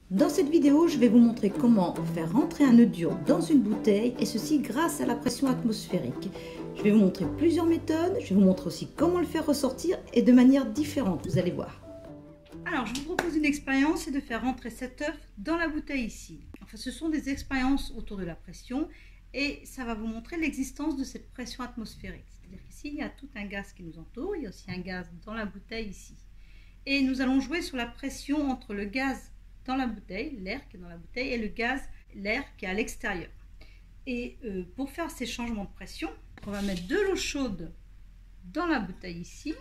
Dans cette vidéo, je vais vous montrer comment faire rentrer un œuf dur dans une bouteille et ceci grâce à la pression atmosphérique. Je vais vous montrer plusieurs méthodes, je vais vous montrer aussi comment le faire ressortir et de manière différente, vous allez voir. Alors, je vous propose une expérience, c'est de faire rentrer cet œuf dans la bouteille ici. Enfin, ce sont des expériences autour de la pression et ça va vous montrer l'existence de cette pression atmosphérique. C'est-à-dire qu'ici, il y a tout un gaz qui nous entoure, il y a aussi un gaz dans la bouteille ici. Et nous allons jouer sur la pression entre le gaz dans la bouteille, l'air qui est dans la bouteille, et le gaz, l'air qui est à l'extérieur. Et pour faire ces changements de pression, on va mettre de l'eau chaude dans la bouteille ici.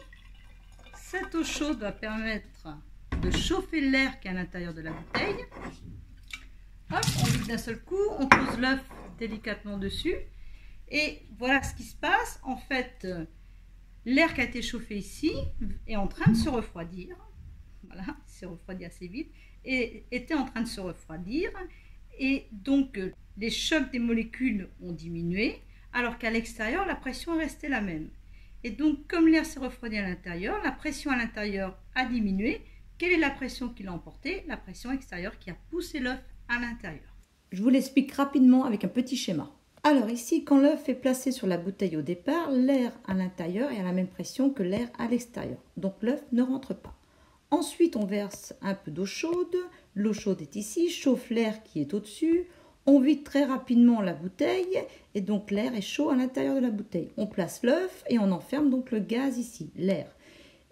Cette eau chaude va permettre de chauffer l'air qui est à l'intérieur de la bouteille. Hop, on vide d'un seul coup, on pose l'œuf délicatement dessus. Et voilà ce qui se passe. En fait, l'air qui a été chauffé ici est en train de se refroidir. Voilà, il s'est refroidi assez vite. Et était en train de se refroidir. Et donc, les chocs des molécules ont diminué, alors qu'à l'extérieur, la pression est restée la même. Et donc, comme l'air s'est refroidi à l'intérieur, la pression à l'intérieur a diminué. Quelle est la pression qui l'a emporté? La pression extérieure qui a poussé l'œuf à l'intérieur. Je vous l'explique rapidement avec un petit schéma. Alors ici, quand l'œuf est placé sur la bouteille au départ, l'air à l'intérieur est à la même pression que l'air à l'extérieur. Donc l'œuf ne rentre pas. Ensuite, on verse un peu d'eau chaude. L'eau chaude est ici, chauffe l'air qui est au-dessus. On vide très rapidement la bouteille et donc l'air est chaud à l'intérieur de la bouteille. On place l'œuf et on enferme donc le gaz ici, l'air.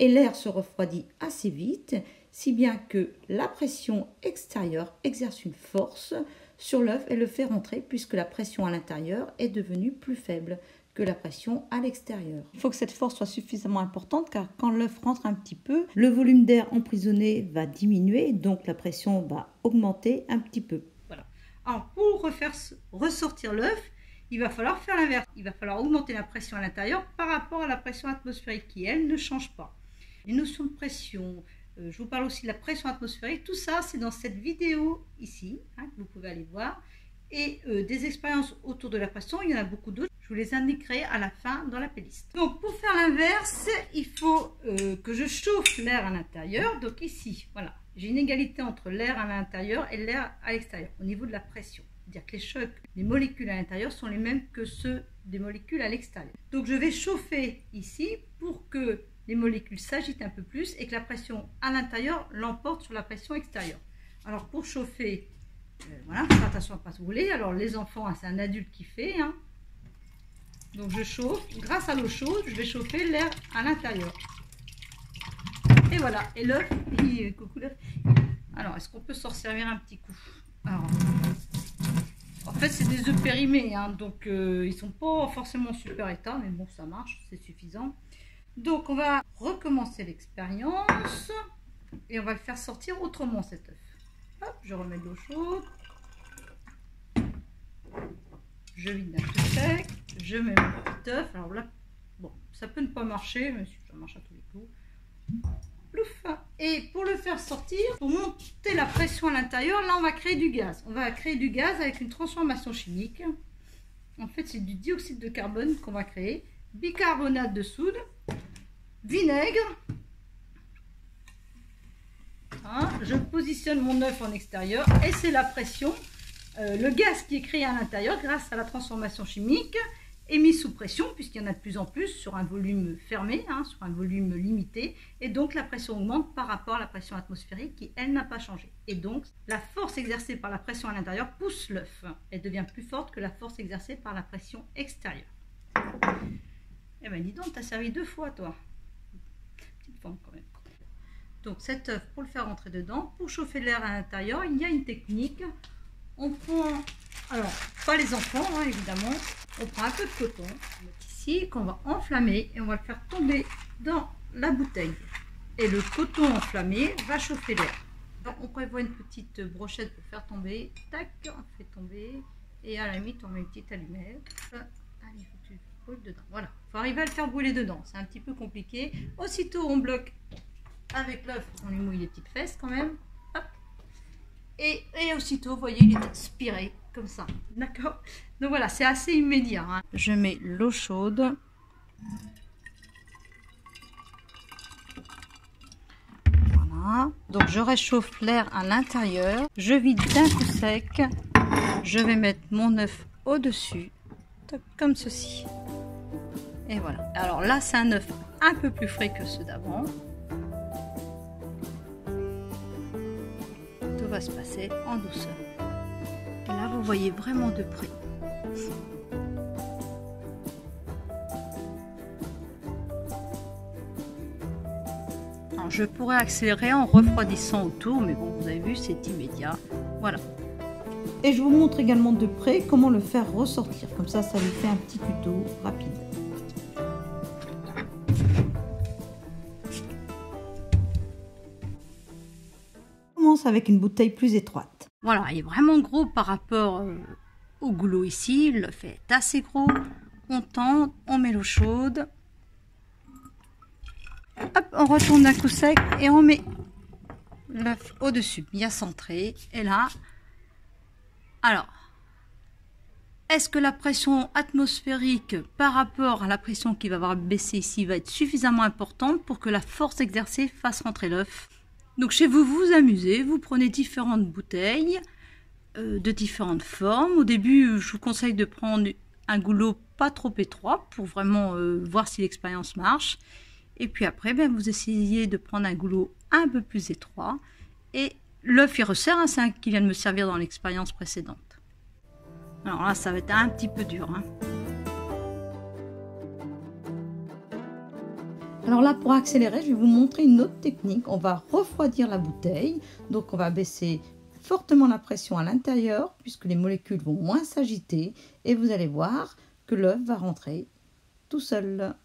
Et l'air se refroidit assez vite, si bien que la pression extérieure exerce une force sur l'œuf et le fait rentrer puisque la pression à l'intérieur est devenue plus faible que la pression à l'extérieur. Il faut que cette force soit suffisamment importante car quand l'œuf rentre un petit peu, le volume d'air emprisonné va diminuer, donc la pression va augmenter un petit peu. Voilà. Alors pour refaire ressortir l'œuf, il va falloir faire l'inverse. Il va falloir augmenter la pression à l'intérieur par rapport à la pression atmosphérique qui, elle, ne change pas. Les notions de pression, je vous parle aussi de la pression atmosphérique, tout ça c'est dans cette vidéo ici, hein, que vous pouvez aller voir. Et des expériences autour de la pression, il y en a beaucoup d'autres. Je vous les indiquerai à la fin dans la playlist. Donc pour faire l'inverse, il faut que je chauffe l'air à l'intérieur. Donc ici, voilà, j'ai une égalité entre l'air à l'intérieur et l'air à l'extérieur au niveau de la pression. C'est-à-dire que les chocs des molécules à l'intérieur sont les mêmes que ceux des molécules à l'extérieur. Donc je vais chauffer ici pour que les molécules s'agitent un peu plus et que la pression à l'intérieur l'emporte sur la pression extérieure. Alors pour chauffer, voilà, faire attention à ne pas se brûler. Alors les enfants, hein, c'est un adulte qui fait. Hein. Donc je chauffe, grâce à l'eau chaude, je vais chauffer l'air à l'intérieur. Et voilà, et l'œuf, coucou l'œuf. Alors, est-ce qu'on peut s'en servir un petit coup? Alors, en fait, c'est des œufs périmés, hein, donc ils ne sont pas forcément en super état, mais bon, ça marche, c'est suffisant. Donc on va recommencer l'expérience et on va le faire sortir autrement cet œuf. Hop, je remets de l'eau chaude. Je vide d'un coup sec, je mets mon petit œuf. Alors là, bon, ça peut ne pas marcher, mais si ça marche à tous les coups. Plouf. Et pour le faire sortir, pour monter la pression à l'intérieur, là on va créer du gaz. On va créer du gaz avec une transformation chimique. En fait, c'est du dioxyde de carbone qu'on va créer, bicarbonate de soude, vinaigre. Hein, je positionne mon œuf en extérieur et c'est la pression. Le gaz qui est créé à l'intérieur grâce à la transformation chimique est mis sous pression puisqu'il y en a de plus en plus sur un volume fermé, hein, sur un volume limité, et donc la pression augmente par rapport à la pression atmosphérique qui, elle, n'a pas changé. Et donc la force exercée par la pression à l'intérieur pousse l'œuf. Elle devient plus forte que la force exercée par la pression extérieure. Eh bien dis donc, t'as servi 2 fois toi. Petite forme quand même. Donc cet œuf, pour le faire rentrer dedans, pour chauffer l'air à l'intérieur, il y a une technique. On prend, alors pas les enfants hein, évidemment, on prend un peu de coton ici qu'on va enflammer et on va le faire tomber dans la bouteille. Et le coton enflammé va chauffer l'air. Donc on prévoit une petite brochette pour faire tomber. Tac, on fait tomber et à la limite on met une petite allumette. Allez, il faut que tu brûles dedans. Voilà, il faut arriver à le faire brûler dedans. C'est un petit peu compliqué. Aussitôt on bloque avec l'œuf, on lui mouille les petites fesses quand même. Et aussitôt, vous voyez, il est aspiré comme ça. D'accord? Donc voilà, c'est assez immédiat. Hein. Je mets l'eau chaude. Voilà. Voilà, donc je réchauffe l'air à l'intérieur, je vide d'un coup sec, je vais mettre mon œuf au-dessus, comme ceci. Et voilà, alors là c'est un œuf un peu plus frais que ceux d'avant. Tout va se passer en douceur. Et là vous voyez vraiment de près. Alors, je pourrais accélérer en refroidissant autour, mais bon, vous avez vu, c'est immédiat. Voilà. Et je vous montre également de près comment le faire ressortir. Comme ça lui fait un petit tuto rapide. On commence avec une bouteille plus étroite. Voilà, il est vraiment gros par rapport au goulot ici. L'œuf est assez gros. On tente, on met l'eau chaude. Hop, on retourne d'un coup sec et on met l'œuf au-dessus, bien centré. Et là, alors, est-ce que la pression atmosphérique par rapport à la pression qui va avoir baissé ici va être suffisamment importante pour que la force exercée fasse rentrer l'œuf? Donc chez vous, vous vous amusez, vous prenez différentes bouteilles de différentes formes. Au début, je vous conseille de prendre un goulot pas trop étroit pour vraiment voir si l'expérience marche. Et puis après, ben, vous essayez de prendre un goulot un peu plus étroit. Et l'œuf, il resserre, hein, c'est un qui vient de me servir dans l'expérience précédente. Alors là, ça va être un petit peu dur. Hein. Alors là, pour accélérer, je vais vous montrer une autre technique. On va refroidir la bouteille. Donc on va baisser fortement la pression à l'intérieur, puisque les molécules vont moins s'agiter. Et vous allez voir que l'œuf va rentrer tout seul.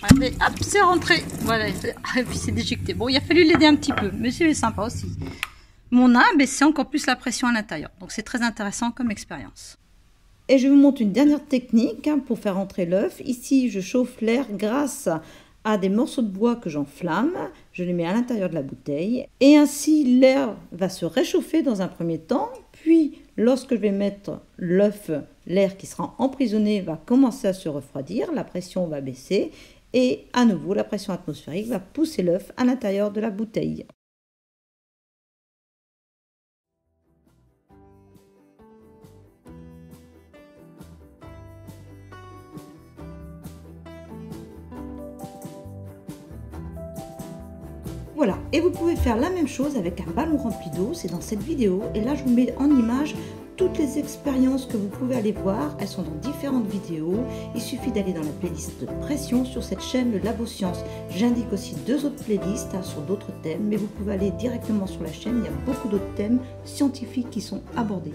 Allez, hop, c'est rentré. Voilà, et puis c'est déjecté. Bon, il a fallu l'aider un petit peu, mais c'est sympa aussi. On a baissé encore plus la pression à l'intérieur. Donc c'est très intéressant comme expérience. Et je vous montre une dernière technique pour faire rentrer l'œuf. Ici, je chauffe l'air grâce à des morceaux de bois que j'enflamme. Je les mets à l'intérieur de la bouteille. Et ainsi, l'air va se réchauffer dans un premier temps. Puis, lorsque je vais mettre l'œuf, l'air qui sera emprisonné va commencer à se refroidir. La pression va baisser. Et à nouveau, la pression atmosphérique va pousser l'œuf à l'intérieur de la bouteille. Voilà, et vous pouvez faire la même chose avec un ballon rempli d'eau, c'est dans cette vidéo. Et là, je vous mets en image toutes les expériences que vous pouvez aller voir. Elles sont dans différentes vidéos. Il suffit d'aller dans la playlist de pression sur cette chaîne, le Labo Science. J'indique aussi 2 autres playlists sur d'autres thèmes, mais vous pouvez aller directement sur la chaîne. Il y a beaucoup d'autres thèmes scientifiques qui sont abordés.